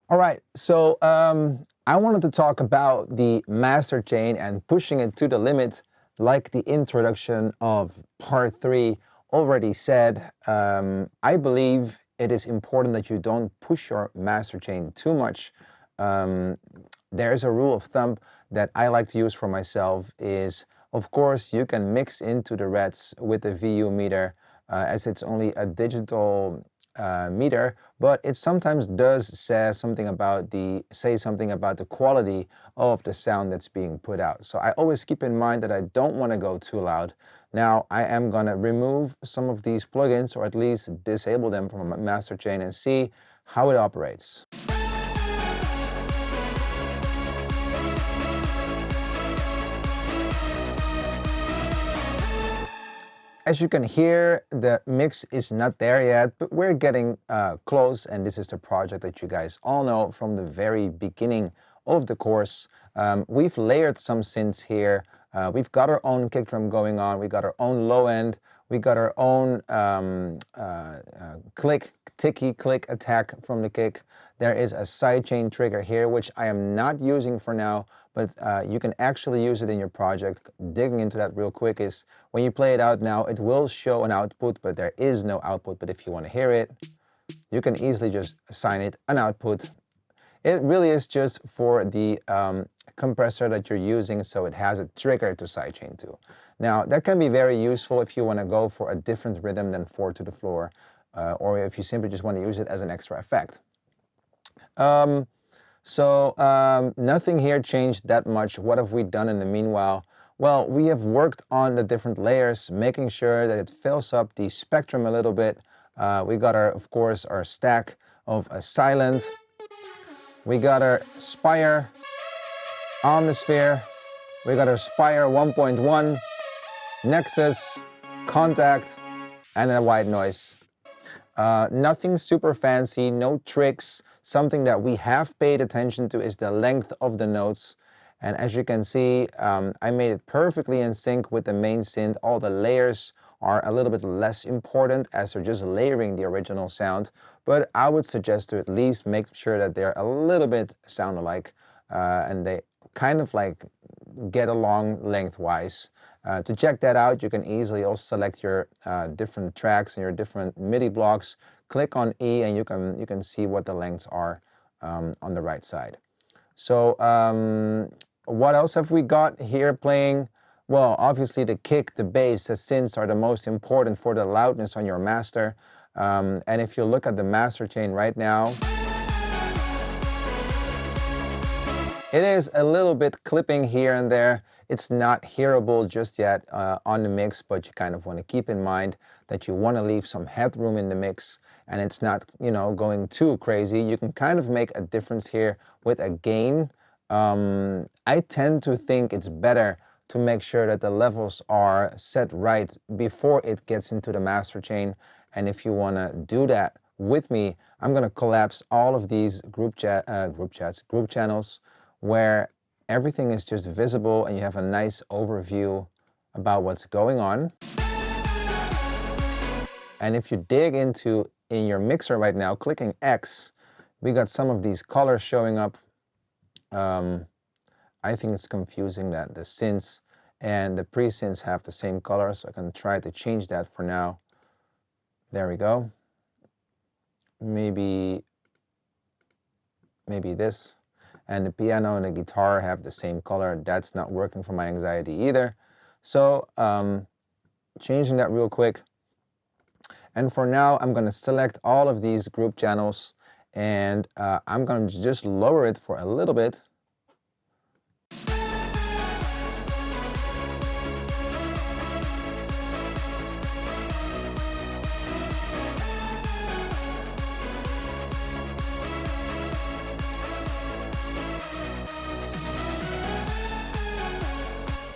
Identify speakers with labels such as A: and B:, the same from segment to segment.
A: All right, so I wanted to talk about the master chain and pushing it to the limit, like the introduction of part three already said. I believe it is important that you don't push your master chain too much. Um, there's a rule of thumb that I like to use for myself is, of course, you can mix into the reds with the VU meter as it's only a digital meter, but it sometimes does say something about the quality of the sound that's being put out. So I always keep in mind that I don't want to go too loud. Now I am gonna remove some of these plugins, or at least disable them from my master chain, and see how it operates. As you can hear, the mix is not there yet, but we're getting close, and this is the project that you guys all know from the very beginning of the course. We've layered some synths here. We've got our own kick drum going on. We got our own low end. We got our own ticky click attack from the kick. There is a sidechain trigger here, which I am not using for now, but you can actually use it in your project. Digging into that real quick is when you play it out now, it will show an output, but there is no output. But if you want to hear it, you can easily just assign it an output. It really is just for the compressor that you're using, so it has a trigger to sidechain to. Now, that can be very useful if you want to go for a different rhythm than 4 to the floor, or if you simply just want to use it as an extra effect. Nothing here changed that much. What have we done in the meanwhile? Well, we have worked on the different layers, making sure that it fills up the spectrum a little bit. We got of course, our stack of a silent. We got our Spire, Omnisphere. We got our Spire 1.1, Nexus, Contact, and a white noise. Nothing super fancy, no tricks. Something that we have paid attention to is the length of the notes. And as you can see, I made it perfectly in sync with the main synth. All the layers are a little bit less important as they're just layering the original sound. But I would suggest to at least make sure that they're a little bit sound alike and they kind of like get along lengthwise. To check that out, you can easily also select your different tracks and your different MIDI blocks. Click on E and you can see what the lengths are on the right side. So what else have we got here playing? Well, obviously the kick, the bass, the synths are the most important for the loudness on your master. And if you look at the master chain right now, it is a little bit clipping here and there. It's not hearable just yet on the mix, but you kind of want to keep in mind that you want to leave some headroom in the mix, and it's not, going too crazy. You can kind of make a difference here with a gain. I tend to think it's better to make sure that the levels are set right before it gets into the master chain. And if you want to do that with me, I'm going to collapse all of these group channels where everything is just visible and you have a nice overview about what's going on. And if you dig in your mixer right now, clicking X, we got some of these colors showing up. I think it's confusing that the synths and the pre-synths have the same color, so I can try to change that for now. There we go. Maybe this. And the piano and the guitar have the same color. That's not working for my anxiety either. So changing that real quick. And for now, I'm going to select all of these group channels and I'm going to just lower it for a little bit.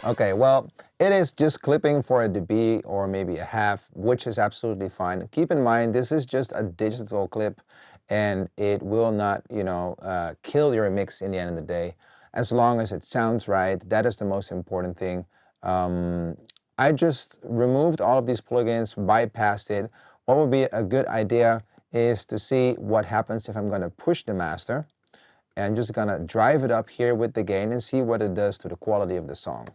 A: Okay, well, it is just clipping for a dB or maybe a half, which is absolutely fine. Keep in mind, this is just a digital clip and it will not, kill your mix in the end of the day. As long as it sounds right, that is the most important thing. I just removed all of these plugins, bypassed it. What would be a good idea is to see what happens if I'm going to push the master. and just gonna drive it up here with the gain and see what it does to the quality of the song.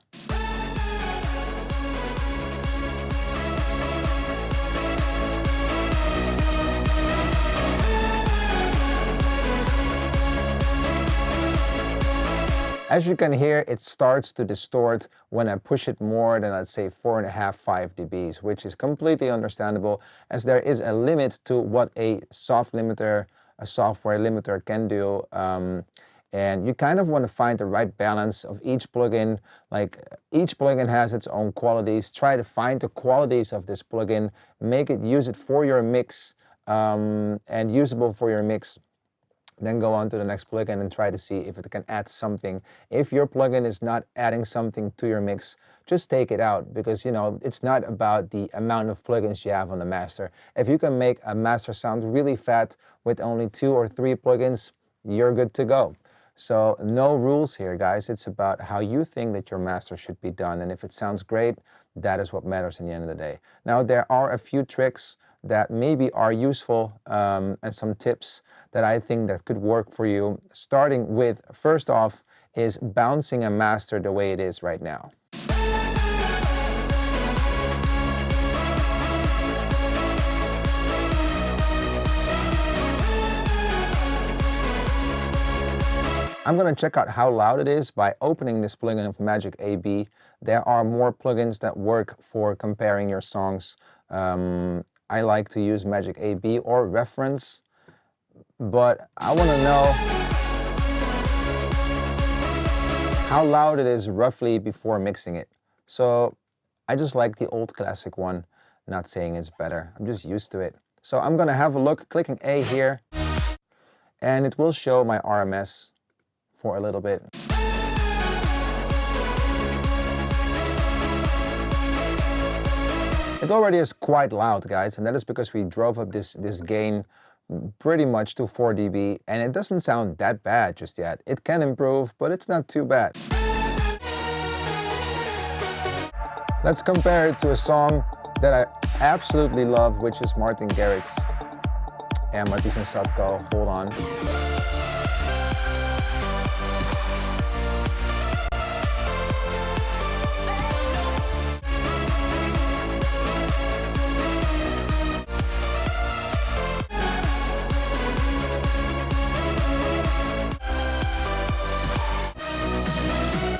A: As you can hear, it starts to distort when I push it more than, let's say, 4.5, 5 dBs, which is completely understandable, as there is a limit to what a software limiter can do. And you kind of want to find the right balance of each plugin. Like, each plugin has its own qualities. Try to find the qualities of this plugin, use it for your mix, and usable for your mix. Then go on to the next plugin and try to see if it can add something. If your plugin is not adding something to your mix, just take it out, because it's not about the amount of plugins you have on the master. If you can make a master sound really fat with only 2 or 3 plugins, you're good to go. So no rules here, guys. It's about how you think that your master should be done. And if it sounds great, that is what matters in the end of the day. Now, there are a few tricks that maybe are useful, and some tips that I think that could work for you. Starting with, first off, is bouncing a master the way it is right now. I'm going to check out how loud it is by opening this plugin of Magic AB. There are more plugins that work for comparing your songs. I like to use Magic AB or Reference, but I want to know how loud it is roughly before mixing it. So I just like the old classic one, not saying it's better. I'm just used to it. So I'm going to have a look, clicking A here, and it will show my RMS for a little bit. It already is quite loud, guys, and that is because we drove up this gain pretty much to 4 dB, and it doesn't sound that bad just yet. It can improve, but it's not too bad. Let's compare it to a song that I absolutely love, which is Martin Garrix and Matisse and Sadko, Hold On.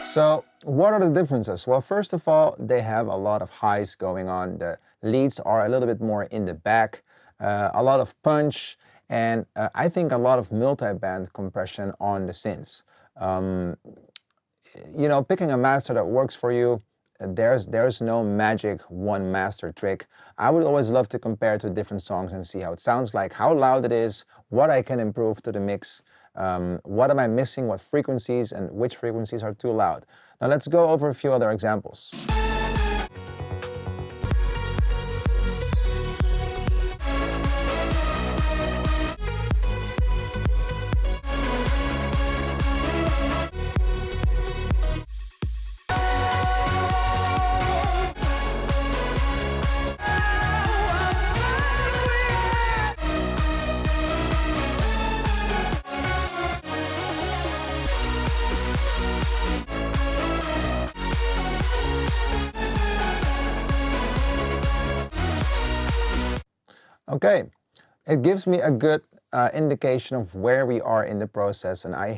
A: So what are the differences? Well, first of all, they have a lot of highs going on. The leads are a little bit more in the back, a lot of punch, and I think a lot of multi-band compression on the synths. Picking a master that works for you, there's no magic one master trick. I would always love to compare to different songs and see how it sounds like, how loud it is, what I can improve to the mix. What am I missing, what frequencies, and which frequencies are too loud. Now let's go over a few other examples. Okay, it gives me a good indication of where we are in the process, and I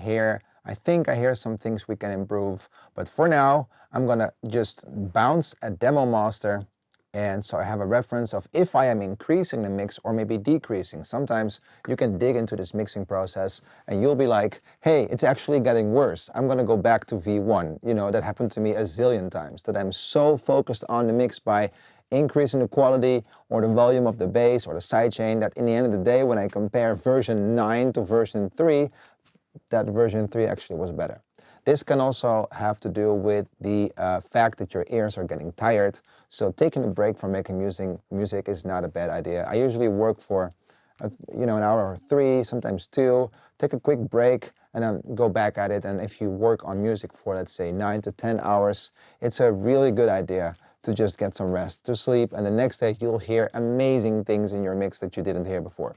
A: think I hear some things we can improve. But for now, I'm gonna just bounce a demo master, and so I have a reference of if I am increasing the mix or maybe decreasing. Sometimes you can dig into this mixing process and you'll be like, hey, it's actually getting worse. I'm gonna go back to V1. That happened to me a zillion times, that I'm so focused on the mix by increasing the quality or the volume of the bass or the sidechain that in the end of the day, when I compare version 9 to version 3, that version 3 actually was better. This can also have to do with the fact that your ears are getting tired. So taking a break from making music is not a bad idea. I usually work for an hour or 3, sometimes 2, take a quick break and then go back at it. And if you work on music for, let's say, 9 to 10 hours, it's a really good idea to just get some rest, to sleep, and the next day you'll hear amazing things in your mix that you didn't hear before.